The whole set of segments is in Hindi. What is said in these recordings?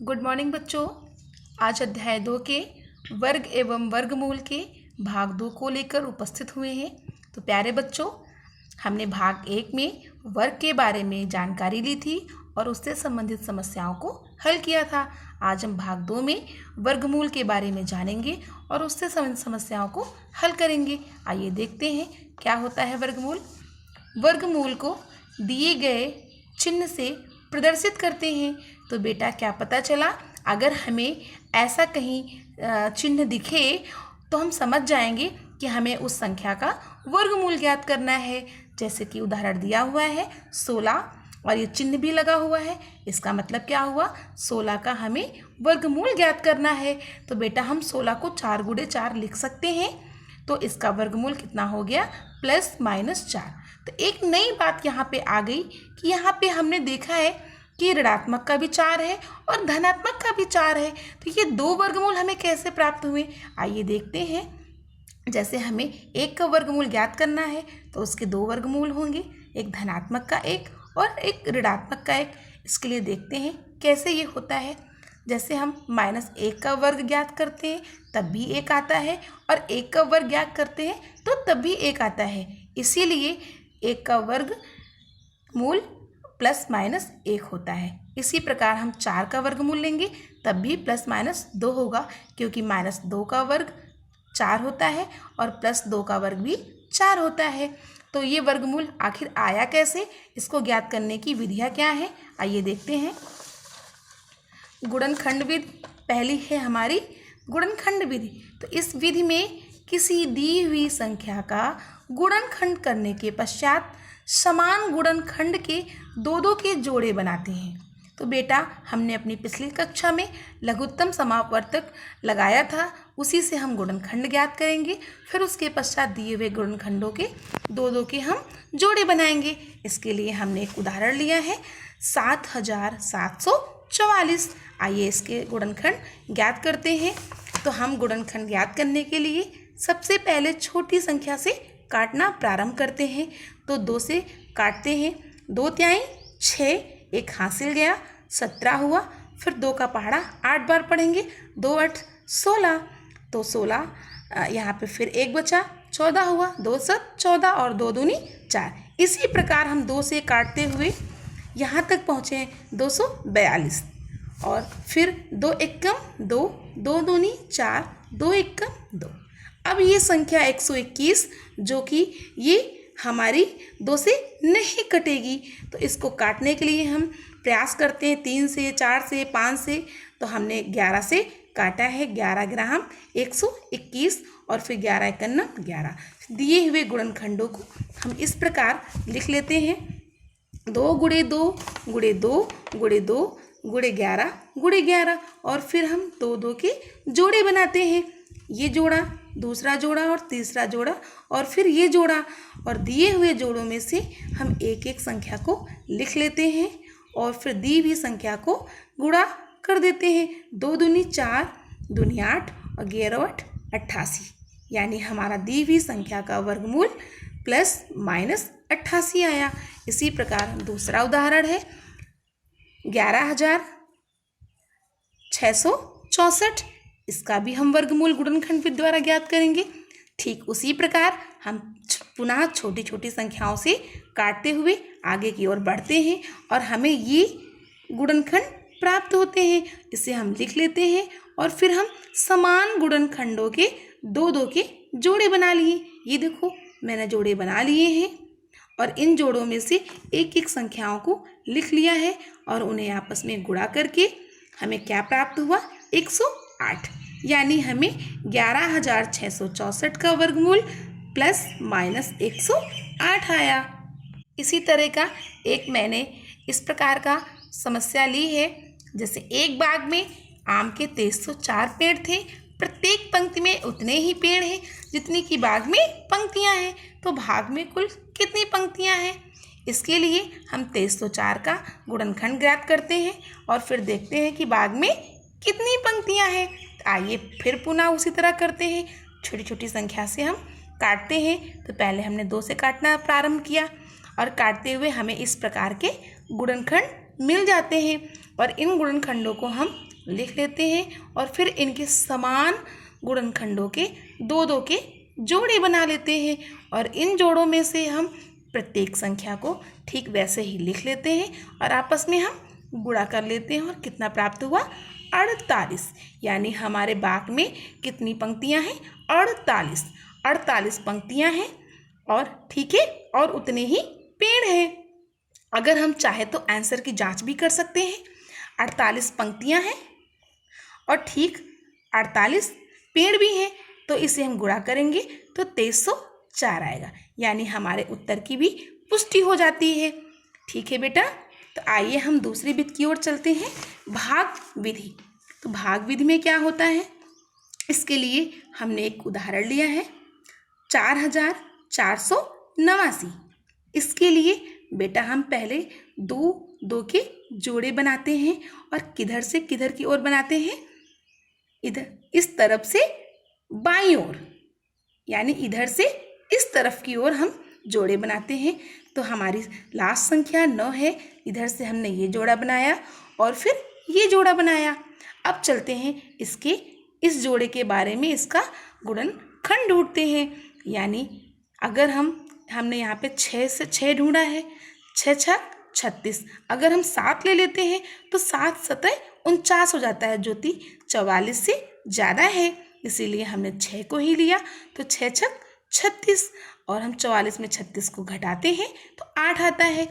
गुड मॉर्निंग बच्चों। आज अध्याय 2 के वर्ग एवं वर्गमूल के भाग 2 को लेकर उपस्थित हुए हैं। तो प्यारे बच्चों, हमने भाग 1 में वर्ग के बारे में जानकारी ली थी और उससे संबंधित समस्याओं को हल किया था। आज हम भाग 2 में वर्गमूल के बारे में जानेंगे और उससे संबंधित समस्याओं को हल करेंगे। आइए देखते हैं क्या होता है वर्गमूल। वर्गमूल को दिए गए चिन्ह से प्रदर्शित करते हैं। तो बेटा क्या पता चला, अगर हमें ऐसा कहीं चिन्ह दिखे तो हम समझ जाएंगे कि हमें उस संख्या का वर्गमूल ज्ञात करना है। जैसे कि उदाहरण दिया हुआ है 16 और ये चिन्ह भी लगा हुआ है। इसका मतलब क्या हुआ, 16 का हमें वर्गमूल ज्ञात करना है। तो बेटा हम 16 को 4 गुणे 4 लिख सकते हैं। तो इसका वर्गमूल कितना हो गया, +-4। तो एक नई बात यहाँ पे आ गई कि यहाँ पे हमने देखा है कि ऋणात्मक का भी 4 है और धनात्मक का भी 4 है। तो ये दो वर्गमूल हमें कैसे प्राप्त हुए, आइए देखते हैं। जैसे हमें 1 का वर्गमूल ज्ञात करना है तो उसके 2 वर्गमूल होंगे, एक धनात्मक का 1 और एक ऋणात्मक का 1। इसके लिए देखते हैं कैसे ये होता है। जैसे हम -1 का वर्ग ज्ञात करते हैं तब भी 1 आता है और 1 का वर्ग ज्ञात करते हैं तो तब भी 1 आता है। इसीलिए 1 का वर्ग मूल +-1 होता है। इसी प्रकार हम 4 का वर्गमूल लेंगे तब भी +-2 होगा, क्योंकि -2 का वर्ग 4 होता है और +2 का वर्ग भी 4 होता है। तो ये वर्गमूल आखिर आया कैसे, इसको ज्ञात करने की विधियाँ क्या हैं, आइए देखते हैं। गुणनखंड विधि पहली है हमारी गुणनखंड विधि। तो इस विधि में किसी दी हुई संख्या का गुणनखंड करने के पश्चात समान गुणनखंड के दो के जोड़े बनाते हैं। तो बेटा हमने अपनी पिछली कक्षा में लघुत्तम समापवर्तक लगाया था, उसी से हम गुणनखंड ज्ञात करेंगे। फिर उसके पश्चात दिए हुए गुणनखंडों के दो के हम जोड़े बनाएंगे। इसके लिए हमने एक उदाहरण लिया है 7744। आइए इसके गुणनखंड ज्ञात करते हैं। तो हम गुणनखंड ज्ञात करने के लिए सबसे पहले छोटी संख्या से काटना प्रारंभ करते हैं। तो 2 से काटते हैं, 2 तिहाई 6, 1 हासिल गया, 17 हुआ। फिर 2 का पहाड़ा 8 बार पढ़ेंगे, 2 8 16। तो 16 यहाँ पे फिर 1 बचा, 14 हुआ, 2 7 14 और 2 दूनी 4। इसी प्रकार हम 2 से काटते हुए यहाँ तक पहुँचे 242 और फिर 2 एकम 2, 2 दूनी 4, 2 एकम 2। अब ये संख्या 121 जो कि ये हमारी 2 से नहीं कटेगी, तो इसको काटने के लिए हम प्रयास करते हैं 3 से, 4 से, 5 से। तो हमने 11 से काटा है, 11 ग्राम 121 और फिर 11 एकम 11। दिए हुए गुणनखंडों को हम इस प्रकार लिख लेते हैं 2 गुणे 2 गुणे 2 गुणे 2 गुणे 11 गुणे 11 और फिर हम 2 के जोड़े बनाते हैं। ये जोड़ा, दूसरा जोड़ा और तीसरा जोड़ा और फिर ये जोड़ा, और दिए हुए जोड़ों में से हम एक एक संख्या को लिख लेते हैं और फिर दी हुई संख्या को गुणा कर देते हैं। 2 दूनी 4, दूनी 8 और 11 8 88, यानी हमारा दी हुई संख्या का वर्गमूल +-88 आया। इसी प्रकार दूसरा उदाहरण है 11664। इसका भी हम वर्गमूल गुणनखंड विधि द्वारा ज्ञात करेंगे। ठीक उसी प्रकार हम पुनः छोटी छोटी संख्याओं से काटते हुए आगे की ओर बढ़ते हैं और हमें ये गुणनखंड प्राप्त होते हैं। इसे हम लिख लेते हैं और फिर हम समान गुणनखंडों के 2 के जोड़े बना लिए। ये देखो मैंने जोड़े बना लिए हैं और इन जोड़ों में से एक एक संख्याओं को लिख लिया है और उन्हें आपस में गुणा करके हमें क्या प्राप्त हुआ, 108, यानी हमें 11664 का वर्गमूल +-108 आया। इसी तरह का एक मैंने इस प्रकार का समस्या ली है। जैसे एक बाग में आम के 304 पेड़ थे, प्रत्येक पंक्ति में उतने ही पेड़ हैं जितनी कि बाग में पंक्तियां हैं। तो भाग में कुल कितनी पंक्तियां हैं, इसके लिए हम 304 का गुणनखंड ज्ञात करते हैं और फिर देखते हैं कि बाग में कितनी पंक्तियां हैं। आइए फिर पुनः उसी तरह करते हैं, छोटी छोटी संख्या से हम काटते हैं। तो पहले हमने 2 से काटना प्रारंभ किया और काटते हुए हमें इस प्रकार के गुणनखंड मिल जाते हैं और इन गुणनखंडों को हम लिख लेते हैं और फिर इनके समान गुणनखंडों के दो दो के जोड़े बना लेते हैं और इन जोड़ों में से हम प्रत्येक संख्या को ठीक वैसे ही लिख लेते हैं और आपस में हम गुणा कर लेते हैं और कितना प्राप्त हुआ 48। यानी हमारे बाग में कितनी पंक्तियां हैं 48 पंक्तियां हैं और ठीक है और उतने ही पेड़ हैं। अगर हम चाहे तो आंसर की जांच भी कर सकते हैं। 48 पंक्तियां हैं और ठीक 48 पेड़ भी हैं, तो इसे हम गुणा करेंगे तो 2304 आएगा। यानी हमारे उत्तर की भी पुष्टि हो जाती है। ठीक है बेटा, तो आइए हम दूसरी विधि की ओर चलते हैं, भाग विधि। तो भाग विधि में क्या होता है, इसके लिए हमने एक उदाहरण लिया है 4489। इसके लिए बेटा हम पहले दो दो के जोड़े बनाते हैं और किधर से किधर की ओर बनाते हैं, इधर इस तरफ से बाईं ओर, यानी इधर से इस तरफ की ओर हम जोड़े बनाते हैं। तो हमारी लास्ट संख्या 9 है, इधर से हमने ये जोड़ा बनाया और फिर ये जोड़ा बनाया। अब चलते हैं इसके इस जोड़े के बारे में, इसका गुणनखंड ढूंढते हैं। यानी अगर हमने यहाँ पे 6 से 6 ढूंढा है, 6 6 36। अगर हम 7 ले लेते हैं तो 7 7 49 हो जाता है, जो कि 44 से ज़्यादा है, इसीलिए हमने 6 को ही लिया। तो 6 6 36 और हम 44 में 36 को घटाते हैं तो 8 आता है।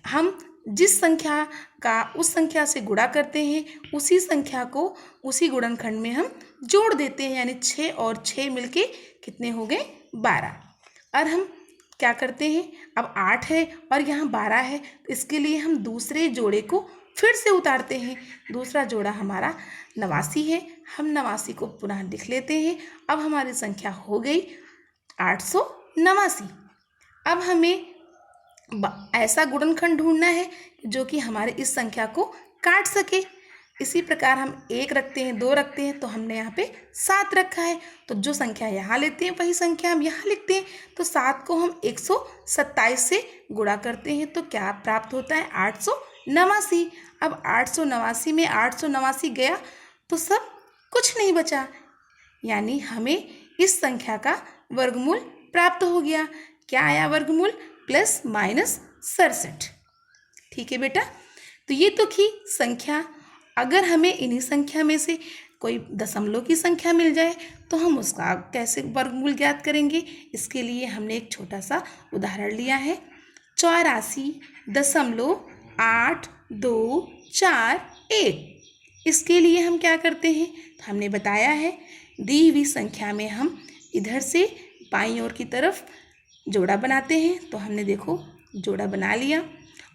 हम जिस संख्या का उस संख्या से गुणा करते हैं, उसी संख्या को उसी गुणनखंड में हम जोड़ देते हैं। यानी 6 और 6 मिलके कितने हो गए 12। और हम क्या करते हैं, अब 8 है और यहाँ 12 है, तो इसके लिए हम दूसरे जोड़े को फिर से उतारते हैं। दूसरा जोड़ा हमारा 89 है, हम 89 को पुनः लिख लेते हैं। अब हमारी संख्या हो गई 889। अब हमें ऐसा गुणनखंड ढूंढना है जो कि हमारे इस संख्या को काट सके। इसी प्रकार हम 1 रखते हैं, 2 रखते हैं, तो हमने यहाँ पे 7 रखा है, तो जो संख्या यहाँ लेते हैं वही संख्या हम यहाँ लिखते हैं। तो 7 को हम 127 से गुणा करते हैं तो क्या प्राप्त होता है 889। अब 889 में 889 गया तो सब कुछ नहीं बचा, यानी हमें इस संख्या का वर्गमूल प्राप्त हो गया। क्या आया वर्गमूल, प्लस माइनस 67। ठीक है बेटा, तो ये तो थी संख्या। अगर हमें इन्हीं संख्या में से कोई दशमलव की संख्या मिल जाए तो हम उसका कैसे वर्गमूल ज्ञात करेंगे। इसके लिए हमने एक छोटा सा उदाहरण लिया है 84.8241। इसके लिए हम क्या करते हैं, तो हमने बताया है दी हुई संख्या में हम इधर से बाईं ओर की तरफ जोड़ा बनाते हैं। तो हमने देखो जोड़ा बना लिया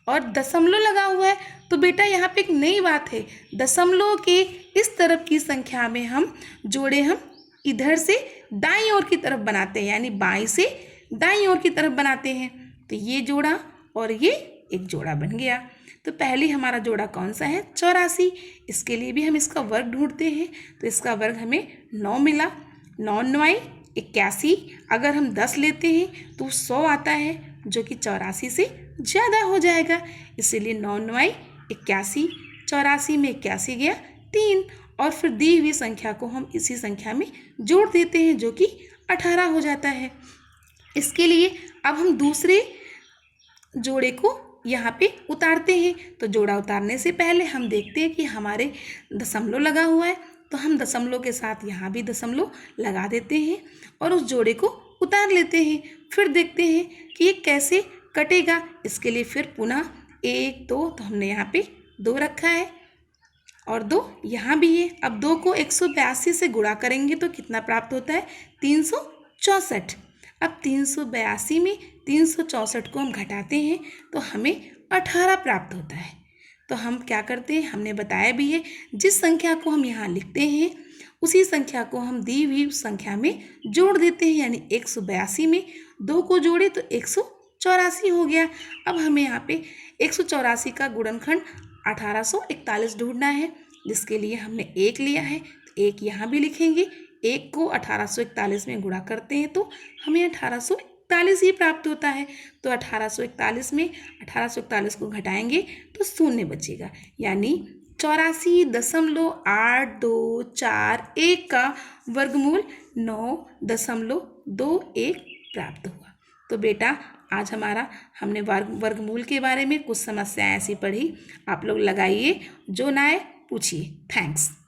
और दशमलव लगा हुआ है, तो बेटा यहाँ पे एक नई बात है, दशमलव के इस तरफ की संख्या में हम जोड़े हम इधर से दाईं ओर की तरफ बनाते हैं, यानी बाईं से दाईं ओर की तरफ बनाते हैं। तो ये जोड़ा और ये एक जोड़ा बन गया। तो पहले हमारा जोड़ा कौन सा है 84। इसके लिए भी हम इसका वर्ग ढूंढते हैं, तो इसका वर्ग हमें 9 मिला। 9 9 81। अगर हम 10 लेते हैं तो 100 आता है, जो कि 84 से ज़्यादा हो जाएगा, इसीलिए 9 9 81। 84 में 81 गया 3, और फिर दी हुई संख्या को हम इसी संख्या में जोड़ देते हैं, जो कि 18 हो जाता है। इसके लिए अब हम दूसरे जोड़े को यहाँ पे उतारते हैं। तो जोड़ा उतारने से पहले हम देखते हैं कि हमारे दशमलव लगा हुआ है, तो हम दशमलव के साथ यहाँ भी दशमलव लगा देते हैं और उस जोड़े को उतार लेते हैं। फिर देखते हैं कि ये कैसे कटेगा। इसके लिए फिर पुनः 1 2, तो हमने यहाँ पे 2 रखा है और 2 यहाँ भी है। अब 2 को 182 से गुणा करेंगे तो कितना प्राप्त होता है 364। अब 382 में 364 को हम घटाते हैं तो हमें 18 प्राप्त होता है। तो हम क्या करते हैं, हमने बताया भी है, जिस संख्या को हम यहाँ लिखते हैं उसी संख्या को हम दी हुई संख्या में जोड़ देते हैं। यानी 182 में 2 को जोड़े तो 184 हो गया। अब हमें यहाँ पे 184 का गुणनखंड 1841 ढूंढना है, जिसके लिए हमने 1 लिया है, तो 1 यहाँ भी लिखेंगे। 1 को 1841 में गुणा करते हैं तो हमें 1841 ही प्राप्त होता है। तो 1841 में 1841 को घटाएंगे तो 0 बचेगा, यानी 84.8241 का वर्गमूल 9.21 प्राप्त हुआ। तो बेटा आज हमने वर्गमूल के बारे में कुछ समस्याएं ऐसी पढ़ी, आप लोग लगाइए, जो ना आए पूछिए। थैंक्स।